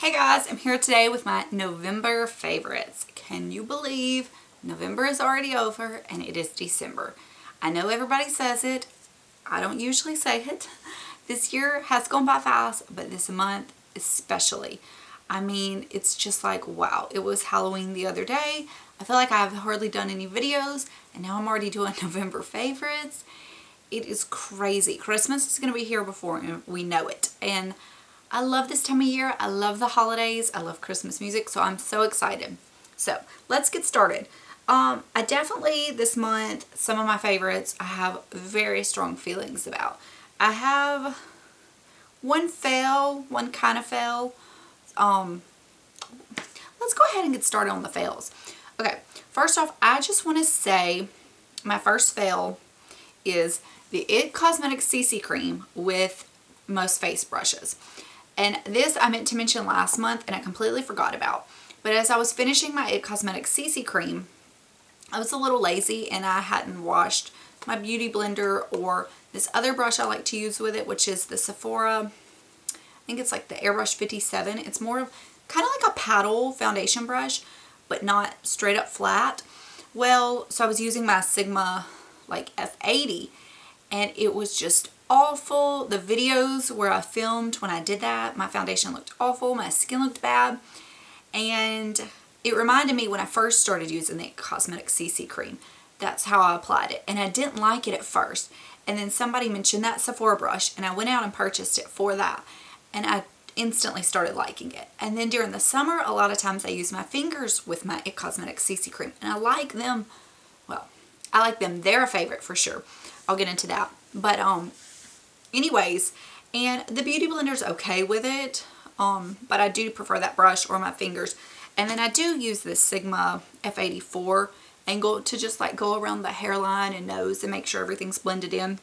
Hey guys, I'm here today with my November favorites. Can you believe November is already over and it is December? I know everybody says it. I don't usually say it. This year has gone by fast, but this month especially. I mean, it's just like, wow. It was Halloween the other day. I feel like I've hardly done any videos and now I'm already doing November favorites. It is crazy. Christmas is going to be here before we know it. And I love this time of year. I love the holidays. I love Christmas music. So I'm so excited. So let's get started. I definitely, this month, some of my favorites I have very strong feelings about. I have one kind of fail. Let's go ahead and get started on the fails. Okay, first off, I just want to say my first fail is the IT Cosmetics CC Cream with most face brushes. And this I meant to mention last month and I completely forgot about. But as I was finishing my IT Cosmetics CC Cream, I was a little lazy and I hadn't washed my beauty blender or this other brush I like to use with it, which is the Sephora, I think it's like the Airbrush 57. It's more of kind of like a paddle foundation brush, but not straight up flat. Well, so I was using my Sigma like F80 and it was just awful. The videos where I filmed when I did that, my foundation looked awful, my skin looked bad, and it reminded me when I first started using the Cosmetics CC Cream. That's how I applied it, and I didn't like it at first, and then somebody mentioned that Sephora brush and I went out and purchased it for that, and I instantly started liking it. And then during the summer, a lot of times I use my fingers with my IT Cosmetics CC Cream, and I like them. Well, I like them. They're a favorite for sure. I'll get into that. But anyways, and the beauty blender's okay with it, but I do prefer that brush or my fingers. And then I do use this Sigma F84 angle to just like go around the hairline and nose and make sure everything's blended in.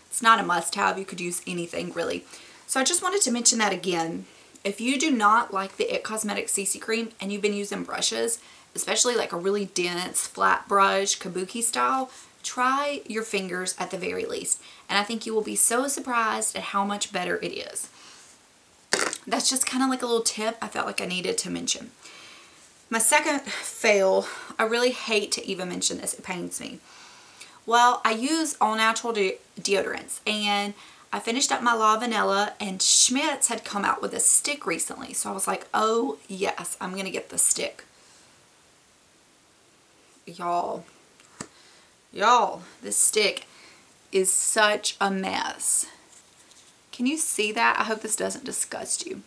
It's not a must-have. You could use anything really. So I just wanted to mention that again. If you do not like the IT Cosmetics CC Cream and you've been using brushes, especially like a really dense flat brush, kabuki style, try your fingers at the very least. And I think you will be so surprised at how much better it is. That's just kind of like a little tip I felt like I needed to mention. My second fail, I really hate to even mention this, it pains me. Well, I use all natural deodorants and I finished up my La Vanilla and Schmidt's had come out with a stick recently. So I was like, oh yes, I'm going to get the stick. Y'all, this stick is such a mess. Can you see that? I hope this doesn't disgust you.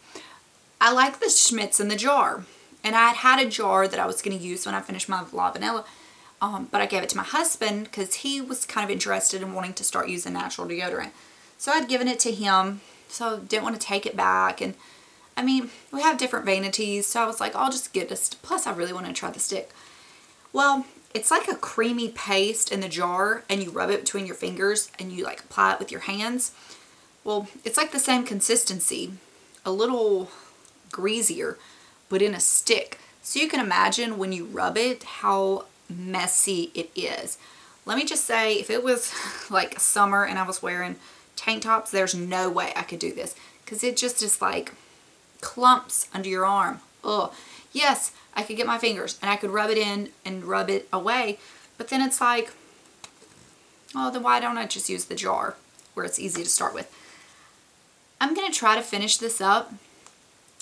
I like the Schmidt's in the jar. And I had a jar that I was going to use when I finished my La Vanilla. But I gave it to my husband because he was kind of interested in wanting to start using natural deodorant. So I'd given it to him. So didn't want to take it back. And I mean, we have different vanities. So I was like, I'll just get this. Plus I really want to try the stick. Well, it's like a creamy paste in the jar and you rub it between your fingers and you like apply it with your hands. Well, it's like the same consistency, a little greasier, but in a stick. So you can imagine when you rub it how messy it is. Let me just say, if it was like summer and I was wearing tank tops, there's no way I could do this because it just is like clumps under your arm. Ugh. Yes, I could get my fingers and I could rub it in and rub it away, but then it's like, oh, then why don't I just use the jar where it's easy to start with? I'm going to try to finish this up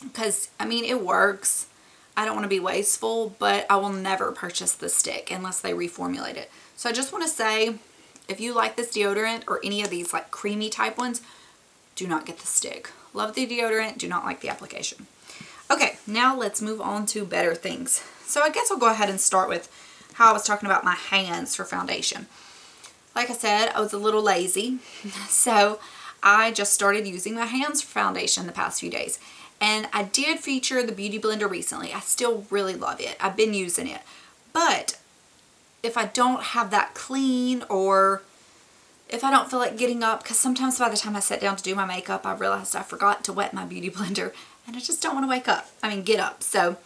because, I mean, it works. I don't want to be wasteful, but I will never purchase the stick unless they reformulate it. So I just want to say, if you like this deodorant or any of these like creamy type ones, do not get the stick. Love the deodorant, do not like the application. Okay, now let's move on to better things. So I guess I'll go ahead and start with how I was talking about my hands for foundation. Like I said, I was a little lazy, so I just started using my hands for foundation the past few days. And I did feature the Beauty Blender recently. I still really love it. I've been using it. But if I don't have that clean or if I don't feel like getting up, because sometimes by the time I sit down to do my makeup, I realized I forgot to wet my Beauty Blender and I just don't want to get up. So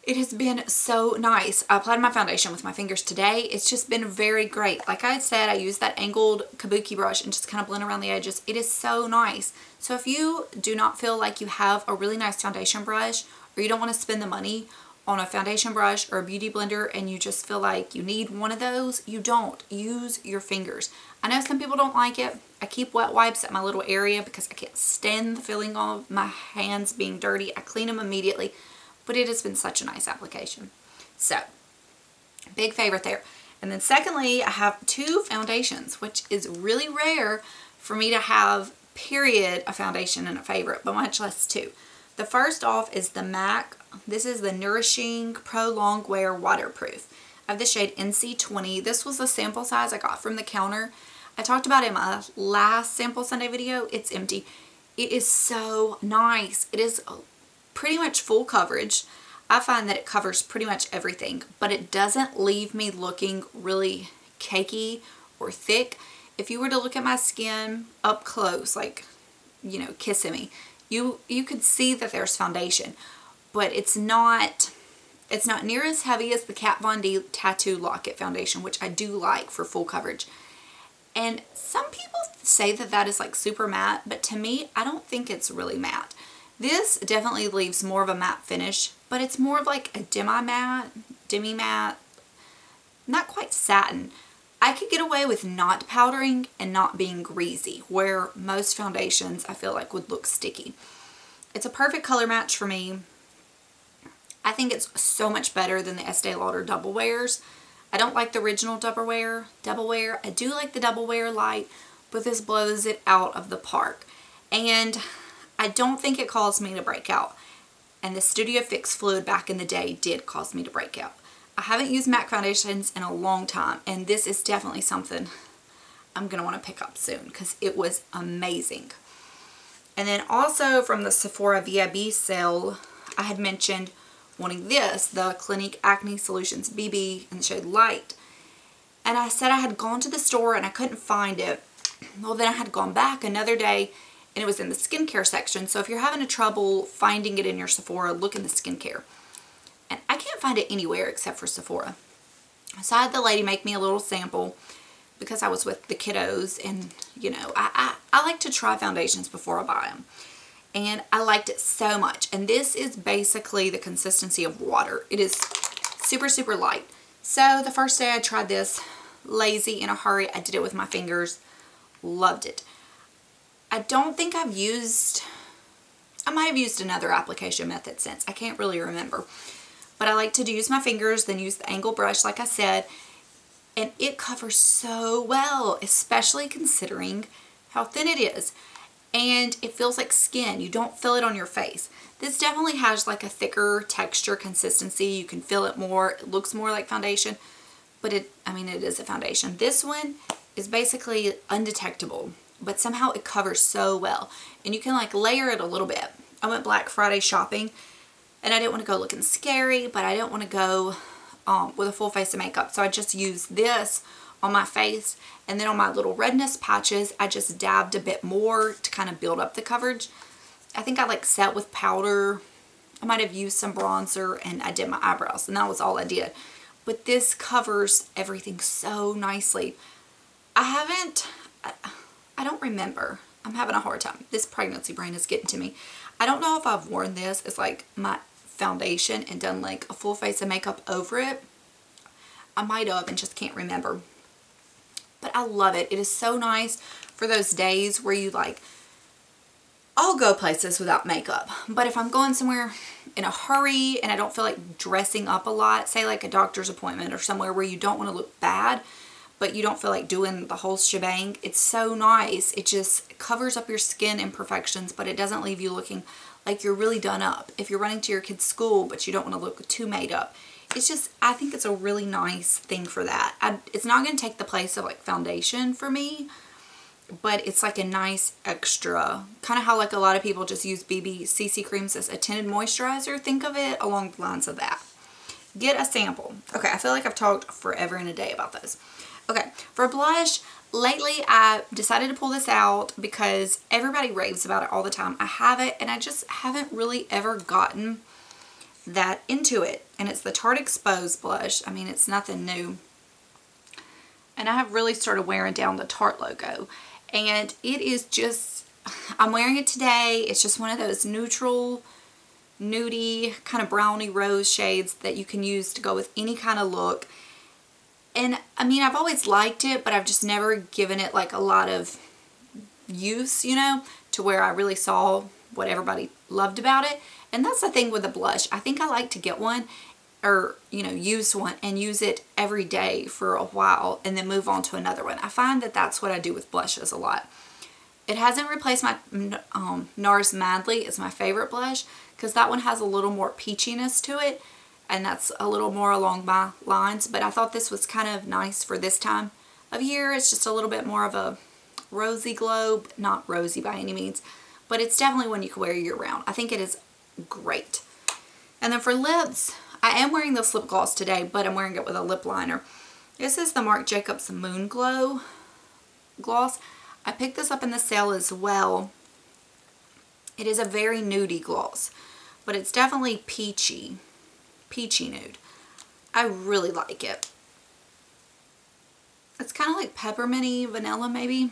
It has been so nice. I applied my foundation with my fingers today. It's just been very great. Like I said, I use that angled kabuki brush and just kind of blend around the edges. It is so nice. So if you do not feel like you have a really nice foundation brush, or you don't want to spend the money on a foundation brush or a beauty blender and you just feel like you need one of those, you don't. Use your fingers. I know some people don't like it. I keep wet wipes at my little area because I can't stand the feeling of my hands being dirty. I clean them immediately. But it has been such a nice application. So, big favorite there. And then secondly, I have 2 foundations, which is really rare for me to have, period, a foundation and a favorite, but much less 2. The first off is the MAC. This is the Nourishing Pro Long Wear Waterproof. I have the shade NC20. This was the sample size I got from the counter. I talked about it in my last Sample Sunday video. It's empty. It is so nice. It is pretty much full coverage. I find that it covers pretty much everything, but it doesn't leave me looking really cakey or thick. If you were to look at my skin up close, like, you know, kissing me, you could see that there's foundation, but it's not near as heavy as the Kat Von D Tattoo Lock-It foundation, which I do like for full coverage. And some people say that that is like super matte, but to me, I don't think it's really matte. This definitely leaves more of a matte finish, but it's more of like a demi-matte, not quite satin. I could get away with not powdering and not being greasy, where most foundations I feel like would look sticky. It's a perfect color match for me. I think it's so much better than the Estee Lauder Double Wears. I don't like the original Double Wear. I do like the Double Wear Light, but this blows it out of the park. And I don't think it caused me to break out. And the Studio Fix Fluid back in the day did cause me to break out. I haven't used MAC foundations in a long time, and this is definitely something I'm going to want to pick up soon because it was amazing. And then also from the Sephora VIB sale, I had mentioned wanting this, the Clinique Acne Solutions BB in the shade Light. And I said I had gone to the store and I couldn't find it. Well, then I had gone back another day and it was in the skincare section. So if you're having a trouble finding it in your Sephora, look in the skincare. And I can't find it anywhere except for Sephora. So I had the lady make me a little sample because I was with the kiddos, and you know, I like to try foundations before I buy them. And I liked it so much. And this is basically the consistency of water. It is super, super light. So the first day I tried this, lazy, in a hurry, I did it with my fingers. Loved it. I don't think I might have used another application method since. I can't really remember. But I like to use my fingers, then use the angle brush like I said. And it covers so well, especially considering how thin it is. And it feels like skin. You don't feel it on your face. This definitely has like a thicker texture consistency. You can feel it more. It looks more like foundation. But it is a foundation. This one is basically undetectable. But somehow it covers so well. And you can like layer it a little bit. I went Black Friday shopping. And I didn't want to go looking scary. But I didn't want to go with a full face of makeup. So I just used this on my face, and then on my little redness patches I just dabbed a bit more to kind of build up the coverage. I think I like set with powder. I might have used some bronzer, and I did my eyebrows, and that was all I did. But this covers everything so nicely. I don't remember. I'm having a hard time. This pregnancy brain is getting to me. I don't know if I've worn this as like my foundation and done like a full face of makeup over it. I might have and just can't remember. But I love it. It is so nice for those days where you like, I'll go places without makeup. But if I'm going somewhere in a hurry and I don't feel like dressing up a lot, say like a doctor's appointment or somewhere where you don't want to look bad, but you don't feel like doing the whole shebang, it's so nice. It just covers up your skin imperfections, but it doesn't leave you looking like you're really done up. If you're running to your kid's school, but you don't want to look too made up. It's just, I think it's a really nice thing for that. It's not going to take the place of like foundation for me, but it's like a nice extra, kind of how like a lot of people just use BB CC creams as a tinted moisturizer. Think of it along the lines of that. Get a sample. Okay, I feel like I've talked forever and a day about this. Okay, for blush, lately I decided to pull this out because everybody raves about it all the time. I have it and I just haven't really ever gotten that into it. And it's the Tarte Expose blush. I mean, it's nothing new. And I have really started wearing down the Tarte logo. And it is just, I'm wearing it today. It's just one of those neutral, nudie, kind of brownie rose shades that you can use to go with any kind of look. And I mean, I've always liked it, but I've just never given it like a lot of use, you know, to where I really saw what everybody loved about it. And that's the thing with a blush. I think I like to get one or, you know, use one and use it every day for a while and then move on to another one. I find that that's what I do with blushes a lot. It hasn't replaced my NARS Madly. It's my favorite blush because that one has a little more peachiness to it. And that's a little more along my lines. But I thought this was kind of nice for this time of year. It's just a little bit more of a rosy glow. Not rosy by any means. But it's definitely one you can wear year round. I think it is great. And then for lips, I am wearing this lip gloss today. But I'm wearing it with a lip liner. This is the Marc Jacobs Moon Glow gloss. I picked this up in the sale as well. It is a very nudie gloss. But it's definitely peachy nude. I really like it. It's kind of like pepperminty vanilla maybe.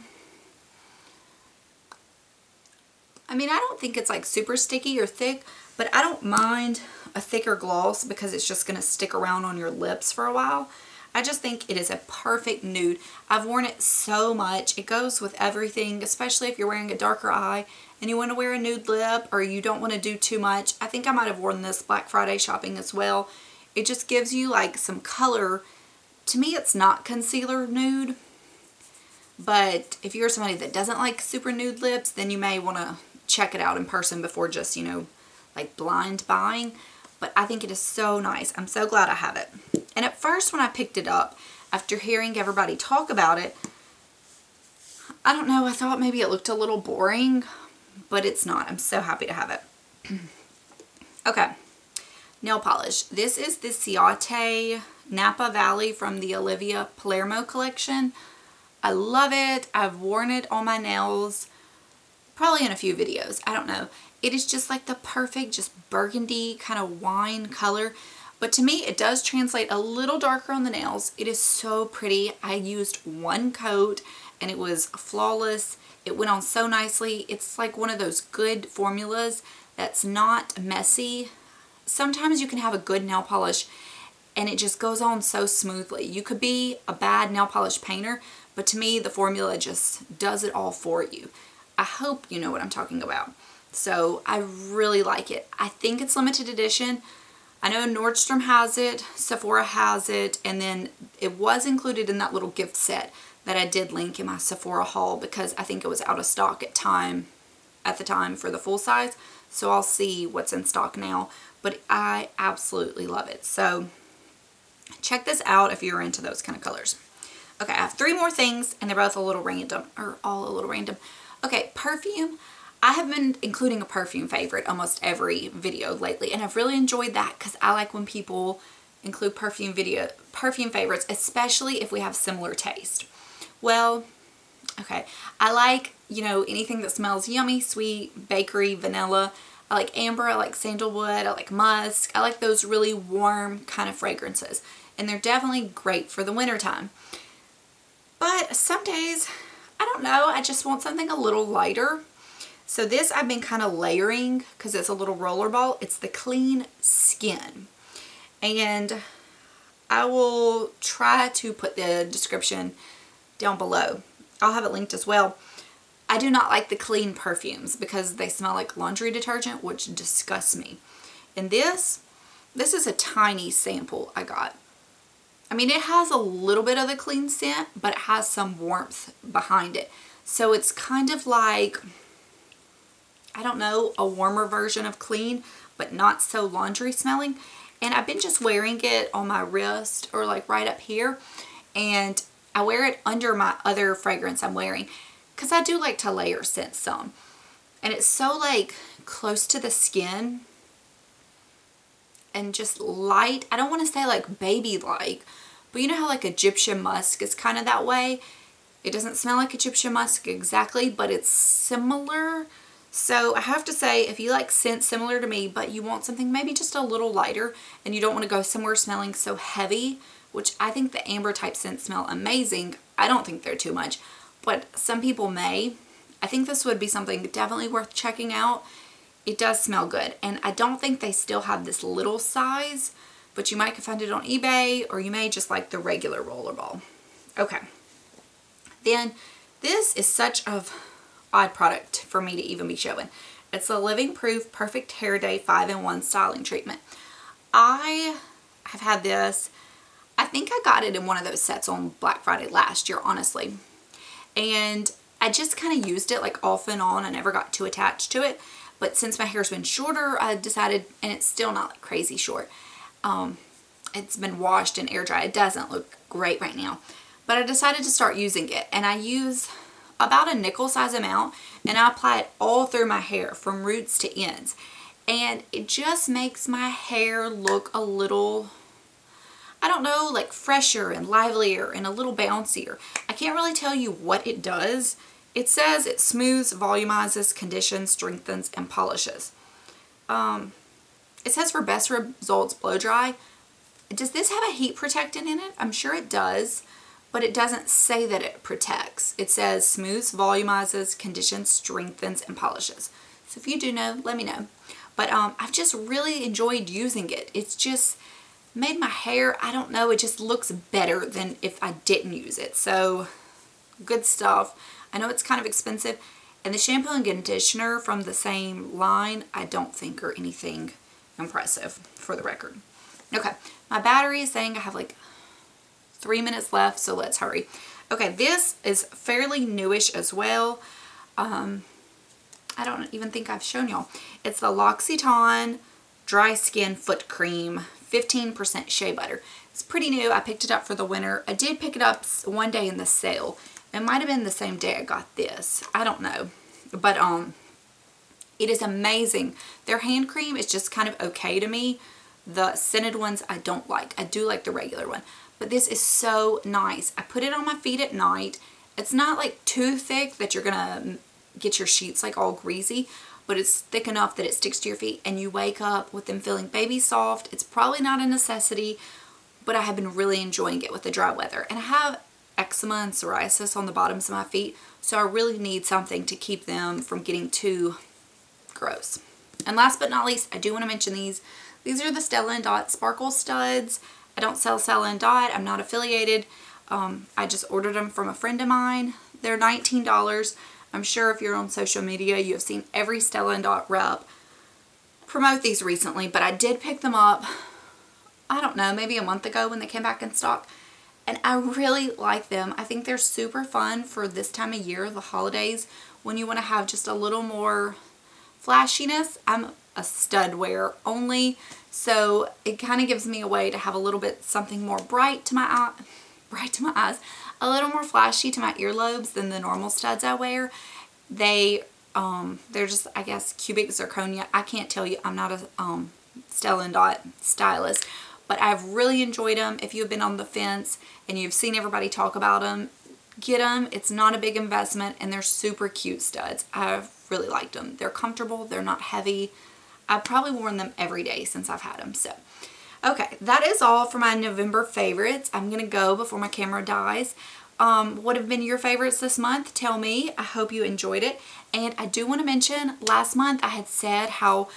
I mean, I don't think it's like super sticky or thick, but I don't mind a thicker gloss because it's just going to stick around on your lips for a while. I just think it is a perfect nude. I've worn it so much. It goes with everything, especially if you're wearing a darker eye and you want to wear a nude lip or you don't want to do too much. I think I might have worn this Black Friday shopping as well. It just gives you like some color. To me, it's not concealer nude. But if you're somebody that doesn't like super nude lips, then you may want to check it out in person before just, you know, like blind buying. But I think it is so nice. I'm so glad I have it. And at first when I picked it up, after hearing everybody talk about it, I don't know, I thought maybe it looked a little boring, but it's not. I'm so happy to have it. Okay, nail polish. This is the Ciate Napa Valley from the Olivia Palermo collection. I love it. I've worn it on my nails, probably in a few videos. I don't know. It is just like the perfect, just burgundy kind of wine color. But to me, it does translate a little darker on the nails. It is so pretty. I used one coat and it was flawless. It went on so nicely. It's like one of those good formulas that's not messy. Sometimes you can have a good nail polish and it just goes on so smoothly. You could be a bad nail polish painter, but to me, the formula just does it all for you. I hope you know what I'm talking about. So I really like it. I think it's limited edition. I know Nordstrom has it, Sephora has it, and then it was included in that little gift set that I did link in my Sephora haul because I think it was out of stock at the time for the full size. So I'll see what's in stock now, but I absolutely love it. So check this out if you're into those kind of colors. Okay, I have 3 more things and they're both a little random, or all a little random. Okay, perfume. I have been including a perfume favorite almost every video lately, and I've really enjoyed that because I like when people include perfume favorites, especially if we have similar taste. Well, okay, I like, you know, anything that smells yummy, sweet, bakery, vanilla. I like amber, I like sandalwood, I like musk. I like those really warm kind of fragrances, and they're definitely great for the wintertime. But some days, I don't know, I just want something a little lighter. So this I've been kind of layering because it's a little roller ball. It's the Clean Skin. And I will try to put the description down below. I'll have it linked as well. I do not like the clean perfumes because they smell like laundry detergent, which disgusts me. And this is a tiny sample I got. I mean, it has a little bit of the clean scent, but it has some warmth behind it. So it's kind of like, I don't know, a warmer version of clean, but not so laundry smelling. And I've been just wearing it on my wrist or like right up here. And I wear it under my other fragrance I'm wearing because I do like to layer scents some. And it's so like close to the skin and just light. I don't want to say like baby-like, but you know how like Egyptian musk is kind of that way? It doesn't smell like Egyptian musk exactly, but it's similar. So I have to say, if you like scents similar to me, but you want something maybe just a little lighter and you don't want to go somewhere smelling so heavy, which I think the amber type scents smell amazing. I don't think they're too much, but some people may. I think this would be something definitely worth checking out. It does smell good, and I don't think they still have this little size, but you might find it on eBay, or you may just like the regular rollerball. Okay. Then this is such a odd product for me to even be showing. It's the Living Proof Perfect Hair Day 5-in-1 Styling Treatment. I have had this. I think I got it in one of those sets on Black Friday last year, honestly. And I just kind of used it like off and on. I never got too attached to it. But since my hair's been shorter, I decided, and it's still not like crazy short. It's been washed and air dried. It doesn't look great right now. But I decided to start using it. And I use about a nickel size amount. And I apply it all through my hair from roots to ends. And it just makes my hair look a little, I don't know, like fresher and livelier and a little bouncier. I can't really tell you what it does. It says it smooths, volumizes, conditions, strengthens, and polishes. It says for best results, blow dry. Does this have a heat protectant in it? I'm sure it does, but it doesn't say that it protects. It says smooths, volumizes, conditions, strengthens, and polishes. So if you do know, let me know. But I've just really enjoyed using it. It's just made my hair, I don't know, it just looks better than if I didn't use it. So good stuff. I know it's kind of expensive, and the shampoo and conditioner from the same line I don't think are anything impressive, for the record. Okay, my battery is saying I have like 3 minutes left, so let's hurry. Okay, this is fairly newish as well. I don't even think I've shown y'all. It's the L'Occitane Dry Skin Foot Cream, 15% shea butter. It's pretty new. I picked it up for the winter. I did pick it up one day in the sale. It might have been the same day I got this. I don't know. But it is amazing. Their hand cream is just kind of okay to me. The scented ones I don't like. I do like the regular one. But this is so nice. I put it on my feet at night. It's not like too thick that you're going to get your sheets like all greasy. But it's thick enough that it sticks to your feet and you wake up with them feeling baby soft. It's probably not a necessity, but I have been really enjoying it with the dry weather. And I have eczema and psoriasis on the bottoms of my feet, so I really need something to keep them from getting too gross. And last but not least, I do want to mention these. These are the Stella & Dot Sparkle Studs. I don't sell Stella & Dot. I'm not affiliated. I just ordered them from a friend of mine. They're $19. I'm sure if you're on social media, you have seen every Stella & Dot rep promote these recently, but I did pick them up, I don't know, maybe a month ago when they came back in stock. And I really like them. I think they're super fun for this time of year, the holidays, when you want to have just a little more flashiness. I'm a stud wearer only, so it kind of gives me a way to have a little bit something more bright to my eyes, a little more flashy to my earlobes than the normal studs I wear. They're just, I guess, cubic zirconia. I can't tell you. I'm not a Stella & Dot stylist. But I've really enjoyed them. If you've been on the fence and you've seen everybody talk about them, get them. It's not a big investment, and they're super cute studs. I've really liked them. They're comfortable. They're not heavy. I've probably worn them every day since I've had them. So, okay, that is all for my November favorites. I'm going to go before my camera dies. What have been your favorites this month? Tell me. I hope you enjoyed it. And I do want to mention, last month I had said how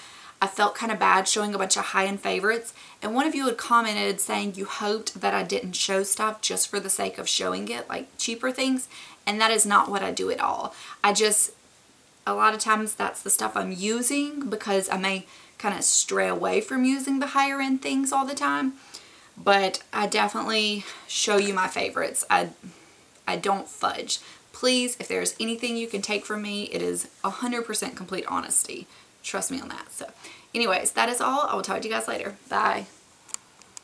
I felt kind of bad showing a bunch of high-end favorites, and one of you had commented saying you hoped that I didn't show stuff just for the sake of showing it, like cheaper things, and that is not what I do at all. A lot of times that's the stuff I'm using because I may kind of stray away from using the higher end things all the time, but I definitely show you my favorites. I don't fudge. Please, if there's anything you can take from me, it is 100% complete honesty. Trust me on that. So anyways, that is all. I will talk to you guys later. Bye.